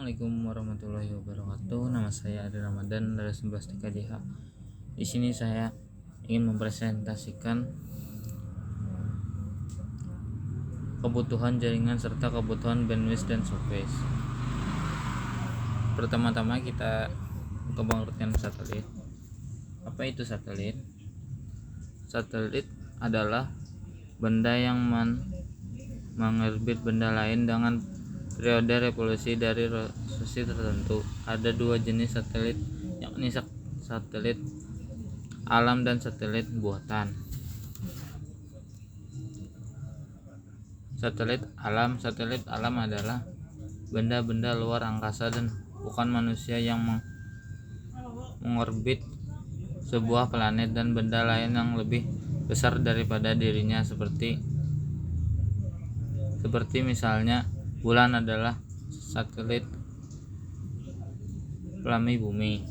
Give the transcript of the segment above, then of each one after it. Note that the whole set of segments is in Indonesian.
Assalamualaikum warahmatullahi wabarakatuh. Nama saya Adi Ramadan dari 11 TKJH. Di sini saya ingin mempresentasikan kebutuhan jaringan serta kebutuhan bandwidth dan software. Pertama-tama kita ke pengertian satelit. Apa itu satelit? Satelit adalah benda yang mengorbit benda lain dengan periode revolusi dari rotation tertentu. Ada dua jenis satelit, yakni satelit alam dan satelit buatan. Satelit alam adalah benda-benda luar angkasa dan bukan manusia yang mengorbit sebuah planet dan benda lain yang lebih besar daripada dirinya, seperti misalnya bulan adalah satelit pelamai bumi.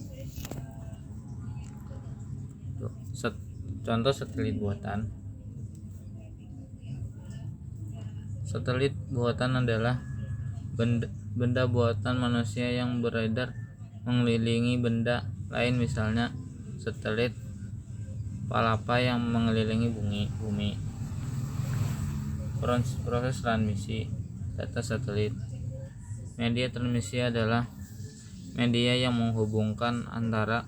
Contoh satelit buatan. Satelit buatan adalah benda buatan manusia yang beredar mengelilingi benda lain, misalnya satelit palapa yang mengelilingi bumi. Proses transmisi data satelit. Media transmisi adalah media yang menghubungkan antara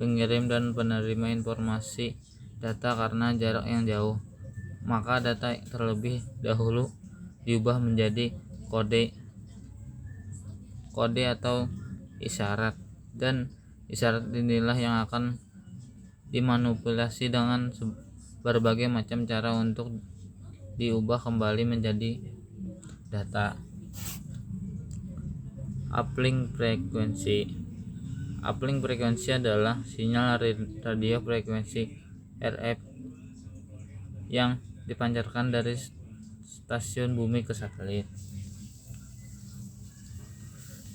pengirim dan penerima informasi data karena jarak yang jauh. Maka data terlebih dahulu diubah menjadi kode atau isyarat, dan isyarat inilah yang akan dimanipulasi dengan berbagai macam cara untuk diubah kembali menjadi data. Uplink frekuensi adalah sinyal radio frekuensi RF yang dipancarkan dari stasiun bumi ke satelit.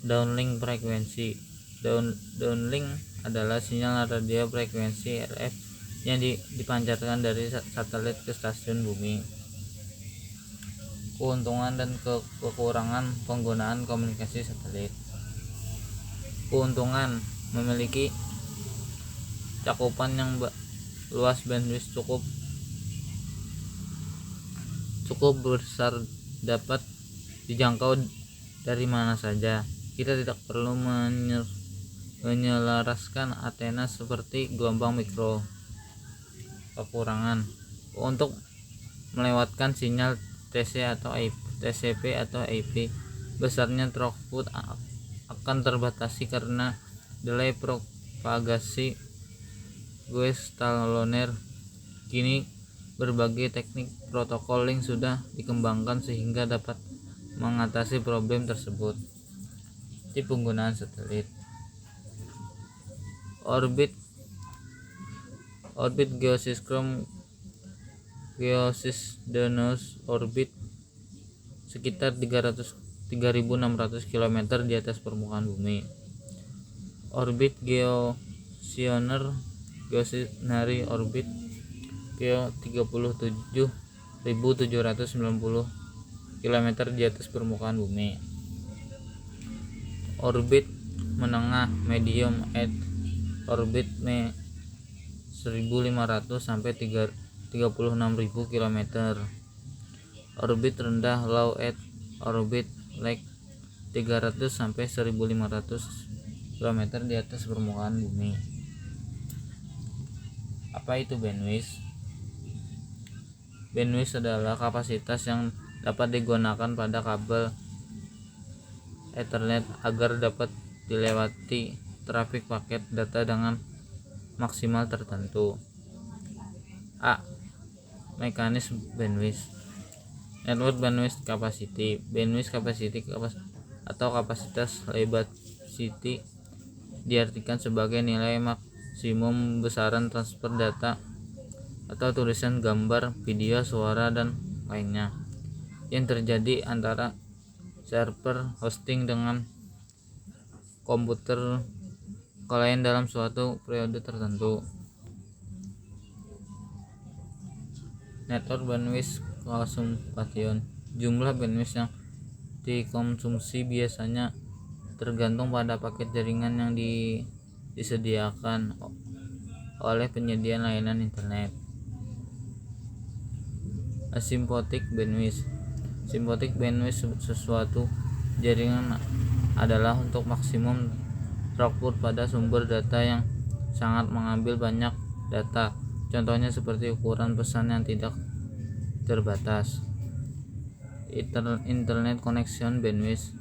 Downlink frekuensi. Downlink adalah sinyal radio frekuensi RF yang dipancarkan dari satelit ke stasiun bumi. Keuntungan dan kekurangan penggunaan komunikasi satelit. Keuntungan: memiliki cakupan yang luas, bandwidth cukup besar, dapat dijangkau dari mana saja. Kita tidak perlu menyelaraskan antena seperti gelombang mikro. Kekurangan: untuk melewatkan sinyal TCP atau IP, besarnya throughput akan terbatasi karena delay propagasi Guest-Stalloner. Kini berbagai teknik protokol link sudah dikembangkan sehingga dapat mengatasi problem tersebut. Tipe penggunaan satelit. Orbit geosynchronous orbit sekitar 3.600 km di atas permukaan bumi. Orbit geostationary orbit 37.790 km di atas permukaan bumi. Orbit menengah medium earth orbit 1.500 sampai 36.000 km. Orbit rendah low earth orbit like 300 sampai 1.500 km di atas permukaan bumi. Apa itu bandwidth? Bandwidth adalah kapasitas yang dapat digunakan pada kabel Ethernet agar dapat dilewati trafik paket data dengan maksimal tertentu. A. Mekanisme bandwidth. Network bandwidth capacity. Bandwidth capacity atau kapasitas capacity diartikan sebagai nilai maksimum besaran transfer data atau tulisan, gambar, video, suara, dan lainnya yang terjadi antara server hosting dengan komputer klien dalam suatu periode tertentu. Network bandwidth consumption. Jumlah bandwidth yang dikonsumsi biasanya tergantung pada paket jaringan yang disediakan oleh penyedia layanan internet. Asymptotic bandwidth. Asymptotic bandwidth sesuatu jaringan adalah untuk maksimum throughput pada sumber data yang sangat mengambil banyak data. Contohnya seperti ukuran pesan yang tidak terbatas. Internet connection bandwidth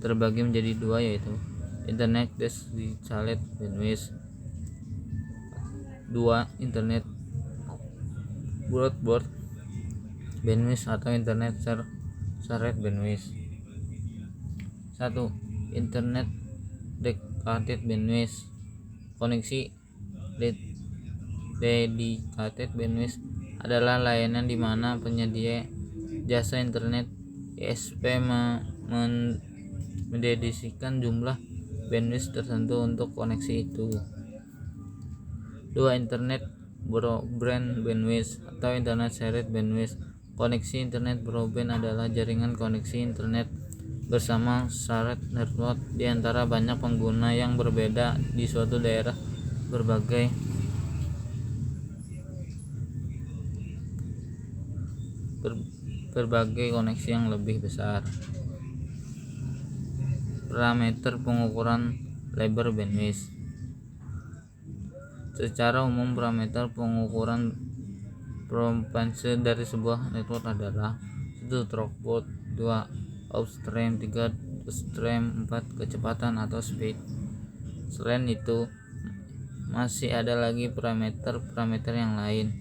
terbagi menjadi dua, yaitu Internet Descaled bandwidth. 2. Internet broadband bandwidth atau Internet shared bandwidth. 1. Internet dedicated bandwidth. Koneksi dedicated bandwidth adalah layanan di mana penyedia jasa internet ISP mendedikasikan jumlah bandwidth tertentu untuk koneksi itu. 2. Internet broadband bandwidth atau Internet shared bandwidth. Koneksi internet broadband adalah jaringan koneksi internet bersama shared network di antara banyak pengguna yang berbeda di suatu daerah. Berbagai koneksi yang lebih besar. Parameter pengukuran lebar bandwidth. Secara umum, parameter pengukuran persentase dari sebuah network adalah 1. Throughput, 2. Upstream, 3. Downstream, 4. Kecepatan atau speed. Selain itu, masih ada lagi parameter yang lain.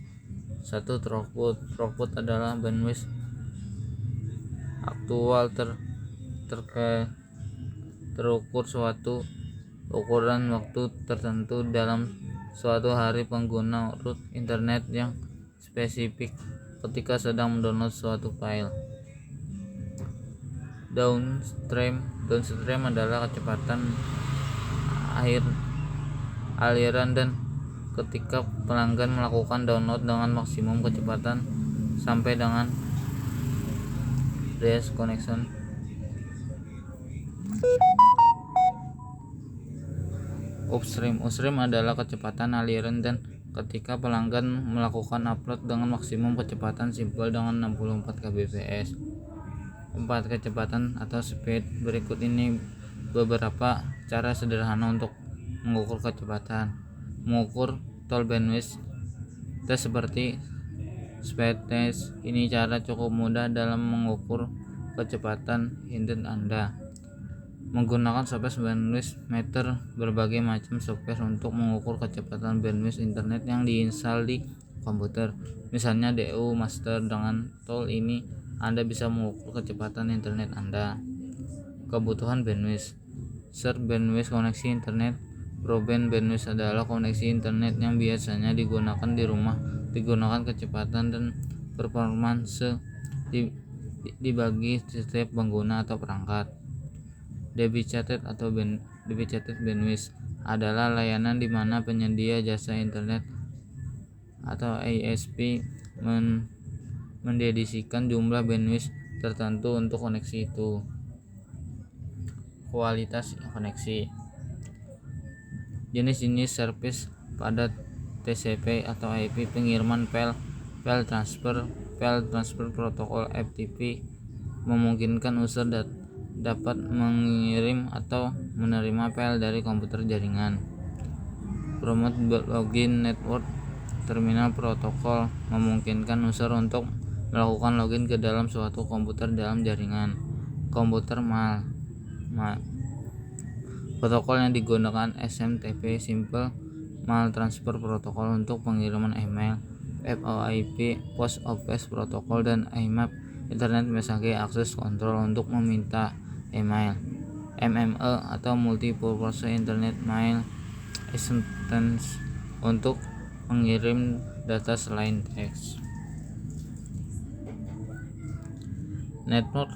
1. Throughput adalah bandwidth aktual terukur suatu ukuran waktu tertentu dalam suatu hari pengguna root internet yang spesifik ketika sedang mendownload suatu file. Downstream adalah kecepatan aliran dan ketika pelanggan melakukan download dengan maksimum kecepatan sampai dengan rest connection. Upstream adalah kecepatan aliran dan ketika pelanggan melakukan upload dengan maksimum kecepatan simpel dengan 64 kbps. 4. Kecepatan atau speed. Berikut ini beberapa cara sederhana untuk mengukur kecepatan. Mengukur total bandwidth test seperti speed test. Ini cara cukup mudah dalam mengukur kecepatan internet Anda. Menggunakan software bandwidth meter. Berbagai macam software untuk mengukur kecepatan bandwidth internet yang diinstal di komputer. Misalnya DU Master. Dengan tool ini Anda bisa mengukur kecepatan internet Anda. Kebutuhan bandwidth. Share bandwidth koneksi internet. Broadband bandwidth adalah koneksi internet yang biasanya digunakan di rumah. Digunakan kecepatan dan performance dibagi setiap pengguna atau perangkat. Dedicated bandwidth adalah layanan di mana penyedia jasa internet atau ISP mendedikasikan jumlah bandwidth tertentu untuk koneksi itu. Kualitas koneksi. Jenis-jenis service pada TCP atau IP, pengiriman file transfer protokol FTP memungkinkan user dapat mengirim atau menerima file dari komputer jaringan. Remote login network. Terminal protokol memungkinkan user untuk melakukan login ke dalam suatu komputer dalam jaringan. Komputer MAL. Protokol yang digunakan SMTP, Simple Mail Transfer Protocol, untuk pengiriman email. VoIP, Post Office Protocol, dan IMAP, Internet Message Access Control, untuk meminta email. MME atau Multi-Purpose Internet Mail Extension, untuk mengirim data selain teks. Network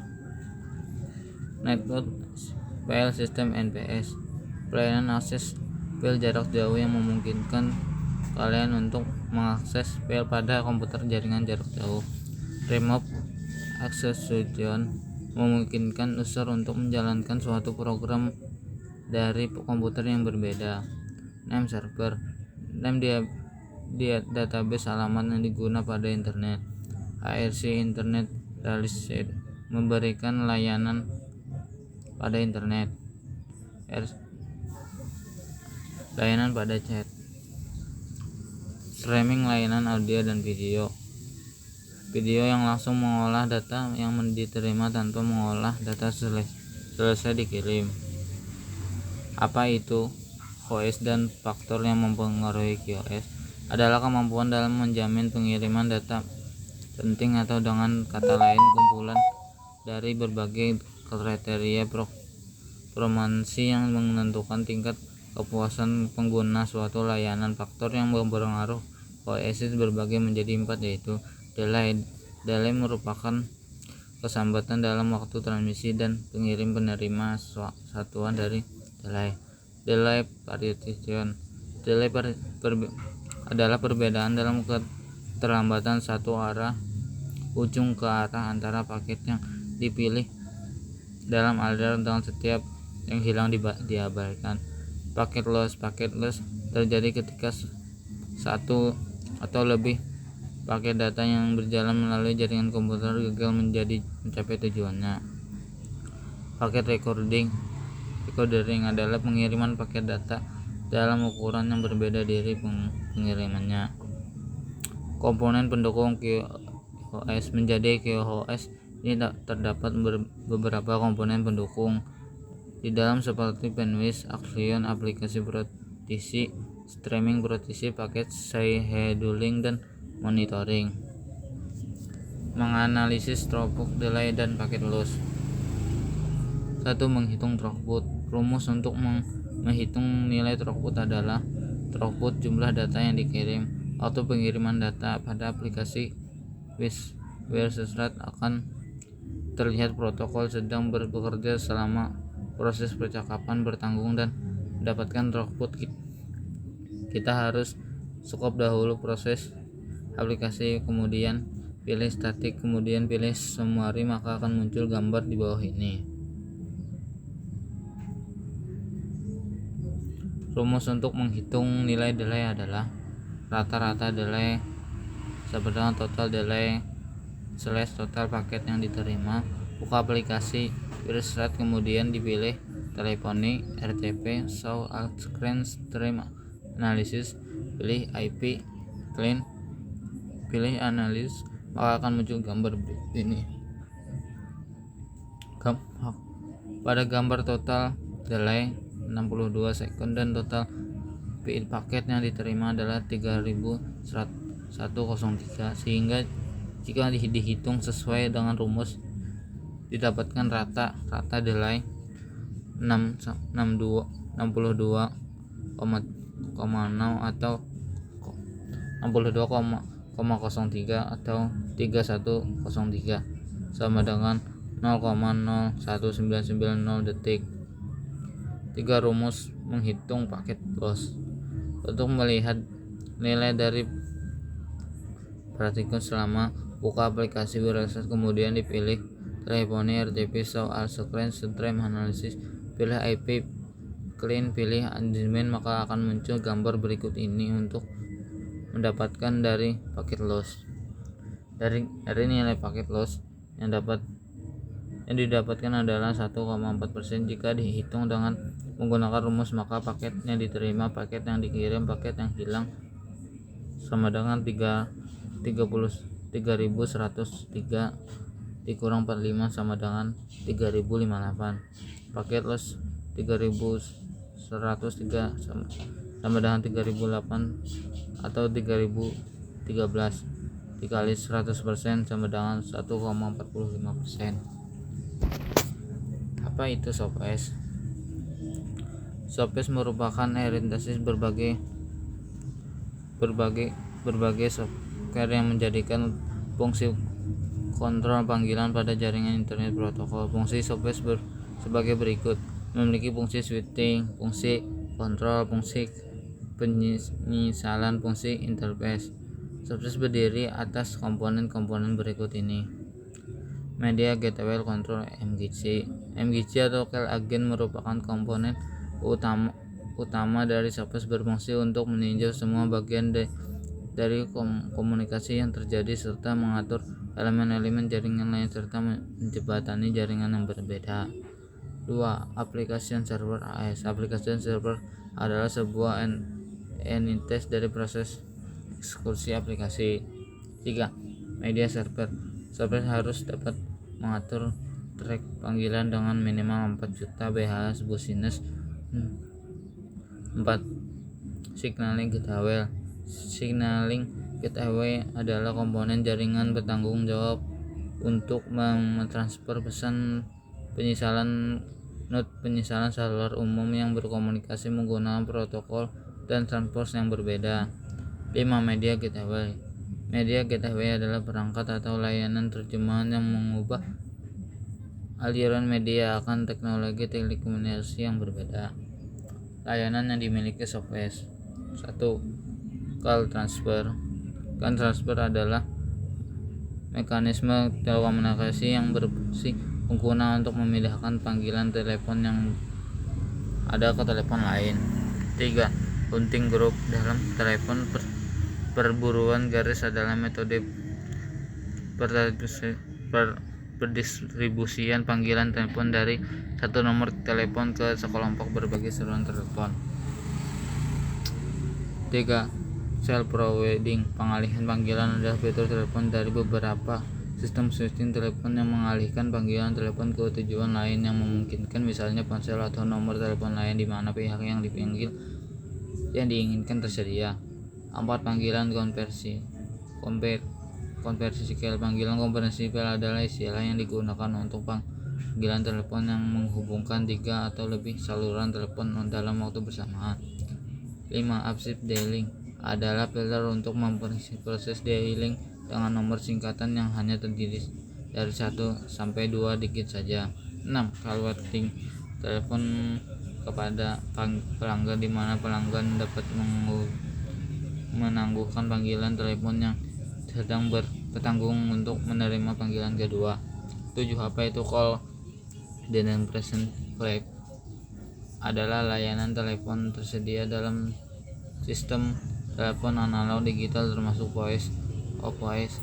File System NFS, pelayanan akses file jarak jauh yang memungkinkan kalian untuk mengakses file pada komputer jaringan jarak jauh. Remote Execution memungkinkan user untuk menjalankan suatu program dari komputer yang berbeda. Name server, name dia database alamat yang digunakan pada internet. IRC, Internet Realised, memberikan layanan pada internet. Layanan pada chat. Streaming, layanan audio dan video yang langsung mengolah data yang diterima tanpa mengolah data selesai dikirim. Apa itu QoS dan faktor yang mempengaruhi QoS adalah kemampuan dalam menjamin pengiriman data penting, atau dengan kata lain kumpulan dari berbagai kriteria performansi yang menentukan tingkat kepuasan pengguna suatu layanan. Faktor yang berpengaruh QoS berbagi menjadi 4, yaitu delay merupakan kesambatan dalam waktu transmisi dan pengirim penerima satuan dari delay partition. Adalah perbedaan dalam keterlambatan satu arah ujung ke arah antara paket yang dipilih dalam aliran dengan setiap yang hilang diabaikan. Paket loss terjadi ketika satu atau lebih paket data yang berjalan melalui jaringan komputer gagal mencapai tujuannya. Paket recording adalah pengiriman paket data dalam ukuran yang berbeda dari pengirimannya. Komponen pendukung QoS. Menjadi QoS ini terdapat beberapa komponen pendukung di dalam, seperti bandwidth, action, aplikasi protisi, streaming protisi, paket scheduling, dan monitoring. Menganalisis throughput, delay, dan paket loss. 1. Menghitung throughput. Rumus untuk menghitung nilai throughput adalah throughput jumlah data yang dikirim. Waktu pengiriman data pada aplikasi where serat akan terlihat protokol sedang bekerja selama proses percakapan bertanggung dan mendapatkan throughput. Kita harus skop dahulu proses aplikasi, kemudian pilih statik, kemudian pilih summary, maka akan muncul gambar di bawah ini. Rumus untuk menghitung nilai delay adalah rata-rata delay sama dengan total delay / total paket yang diterima. Buka aplikasi Wire, kemudian dipilih teleponi, RTP, show all screen, stream analysis, pilih IP, clean, pilih analysis, maka akan muncul gambar berikut ini. Pada gambar total delay 62 second dan total paket yang diterima adalah 3103, sehingga jika dihitung sesuai dengan rumus didapatkan rata delay 62,6 atau 62,03 atau 3103 sama dengan 0,01990 detik. 3. Rumus menghitung paket loss. Untuk melihat nilai dari perhatikan selama buka aplikasi Wire, kemudian dipilih teleponi, RTP, show all screen, stream analysis, pilih IP, clean, pilih admin, maka akan muncul gambar berikut ini untuk mendapatkan dari paket loss. Dari nilai paket loss yang didapatkan adalah 1,4%. Jika dihitung dengan menggunakan rumus, maka paket yang diterima, paket yang dikirim, paket yang hilang sama dengan 33.103 dikurang 45 sama dengan 3.058. Paket loss 3.103 sama dengan 3.008 atau 3.013 dikali 100% sama dengan 1,45%. Apa itu SOPS? SOPS merupakan orientasi berbagai software yang menjadikan fungsi kontrol panggilan pada jaringan internet protokol. Fungsi SOPS sebagai berikut: memiliki fungsi switching, fungsi kontrol, fungsi penyisalan, fungsi interface. SOPS berdiri atas komponen-komponen berikut ini. Media Gateway Control (MGC). MGC atau Call Agent merupakan komponen utama dari Sopes berfungsi untuk meninjau semua bagian dari komunikasi yang terjadi serta mengatur elemen-elemen jaringan lain serta menjembatani jaringan yang berbeda. 2. Application Server AS. Application Server adalah sebuah entitas dari proses eksekusi aplikasi. 3. Media Server. Server harus dapat mengatur track panggilan dengan minimal 4 juta bhs business. 4. Signaling Gateway. Signaling Gateway adalah komponen jaringan bertanggung jawab untuk mentransfer pesan penyisalan seluler umum yang berkomunikasi menggunakan protokol dan transport yang berbeda. 5. Media Gateway. Media Gateway adalah perangkat atau layanan terjemahan yang mengubah aliran media akan teknologi telekomunikasi yang berbeda. Layanan yang dimiliki Sopes. 1. Call Transfer. Call Transfer adalah mekanisme telekomunikasi yang berfungsi pengguna untuk memindahkan panggilan telepon yang ada ke telepon lain. 3. Hunting Group. Dalam telepon perburuan garis adalah metode pendistribusian panggilan telepon dari satu nomor telepon ke sekelompok berbagai saluran telepon. 3. Cell Forwarding. Pengalihan panggilan adalah fitur telepon dari beberapa sistem switching telepon yang mengalihkan panggilan telepon ke tujuan lain yang memungkinkan, misalnya ponsel atau nomor telepon lain di mana pihak yang dipanggil yang diinginkan tersedia. 4. Panggilan konversi. Konversibel. Panggilan konversibel adalah istilah yang digunakan untuk panggilan telepon yang menghubungkan 3 atau lebih saluran telepon dalam waktu bersamaan. 5. Upshift dialing adalah filter untuk memproses dialing dengan nomor singkatan yang hanya terdiri dari 1 sampai 2 digit saja. 6. Forwarding. Telepon kepada pelanggan di mana pelanggan dapat menangguhkan panggilan telepon yang sedang bertanggung untuk menerima panggilan kedua. 7. Apa itu call deprecation flag? Adalah layanan telepon tersedia dalam sistem telepon analog digital termasuk voice of voice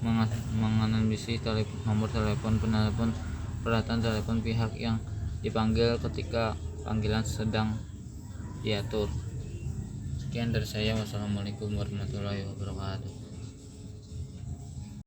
menganalisis nomor telepon penelpon peralatan telepon pihak yang dipanggil ketika panggilan sedang diatur. Sekian dari saya. Wassalamualaikum warahmatullahi wabarakatuh.